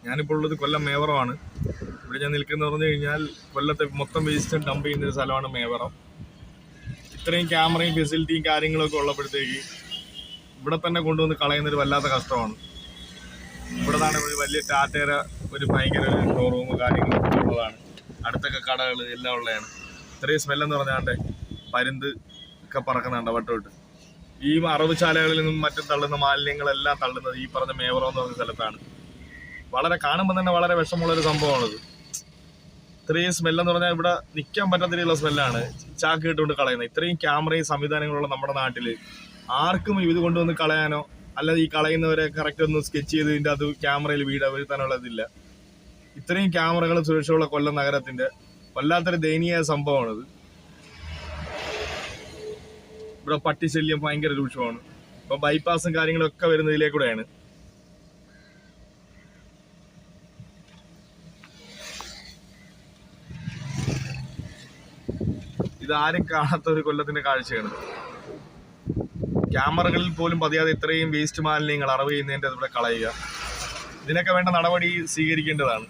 ഞാനിപ്പോൾ ഉള്ളത് കൊല്ലം മേവറമാണ്. ഇവിടെ ഞാൻ നിൽക്കുന്നത് പറഞ്ഞു കഴിഞ്ഞാൽ കൊല്ലത്തെ മൊത്തം വേസ്റ്റ് ഡംപ് ചെയ്യുന്ന ഒരു സ്ഥലമാണ് മേവറം. ഇത്രയും ക്യാമറയും ഫെസിലിറ്റിയും കാര്യങ്ങളൊക്കെ ഉള്ളപ്പോഴത്തേക്ക് ഇവിടെ തന്നെ കൊണ്ടുവന്ന് കളയുന്നൊരു വല്ലാത്ത കഷ്ടമാണ്. ഇവിടെ നിന്നാണ് ഒരു വലിയ ടാറ്റയുടെ ഒരു ഭയങ്കര ഒരു ഷോറൂം കാര്യങ്ങളൊക്കെ ഉള്ളതാണ്. അടുത്തൊക്കെ കടകൾ എല്ലാം ഉള്ളതാണ്. ഇത്രയും സ്മെല്ലെന്ന് പറഞ്ഞാണ്ട് പരുന്ത് ഒക്കെ പറക്കുന്നുണ്ട് വട്ടോട്ട്. ഈ അറവുശാലകളിൽ നിന്നും മറ്റും തള്ളുന്ന മാലിന്യങ്ങളെല്ലാം തള്ളുന്നത് ഈ പറഞ്ഞ മേവറം എന്ന് പറഞ്ഞ സ്ഥലത്താണ്. വളരെ കാണുമ്പോൾ തന്നെ വളരെ വിഷമുള്ളൊരു സംഭവമാണിത്. ഇത്രയും സ്മെല്ലെന്ന് പറഞ്ഞാൽ ഇവിടെ നിൽക്കാൻ പറ്റാത്ത രീതിയിലുള്ള സ്മെല്ലാണ്. ചാക്ക് ഇട്ടുകൊണ്ട് കളയുന്നത്. ഇത്രയും ക്യാമറയും സംവിധാനങ്ങളുള്ള നമ്മുടെ നാട്ടിൽ ആർക്കും ഇത് കൊണ്ടുവന്ന് കളയാനോ അല്ലാതെ ഈ കളയുന്നവരെ കറക്റ്റ് ഒന്ന് സ്കെച്ച് ചെയ്ത് ഇതിൻ്റെ അത് ക്യാമറയിൽ വീഴ്ത്താനുള്ളതില്ല. ഇത്രയും ക്യാമറകളും സുരക്ഷയുള്ള കൊല്ലം നഗരത്തിന്റെ വല്ലാത്തൊരു ദയനീയ സംഭവമാണിത്. ഇവിടെ പട്ടിശല്യം ഭയങ്കര രൂക്ഷമാണ്. ഇപ്പൊ ബൈപ്പാസും കാര്യങ്ങളൊക്കെ വരുന്നതിലേക്കൂടെയാണ്. ഇതാരും കാണാത്ത ഒരു കൊല്ലത്തിന്റെ കാഴ്ചയാണ്. ക്യാമറകളിൽ പോലും പതിയാതെ ഇത്രയും വേസ്റ്റ് മാലിന്യങ്ങൾ അറവ് ചെയ്യുന്നതിൻ്റെ ഇവിടെ കളയുക. ഇതിനൊക്കെ വേണ്ട നടപടി സ്വീകരിക്കേണ്ടതാണ്.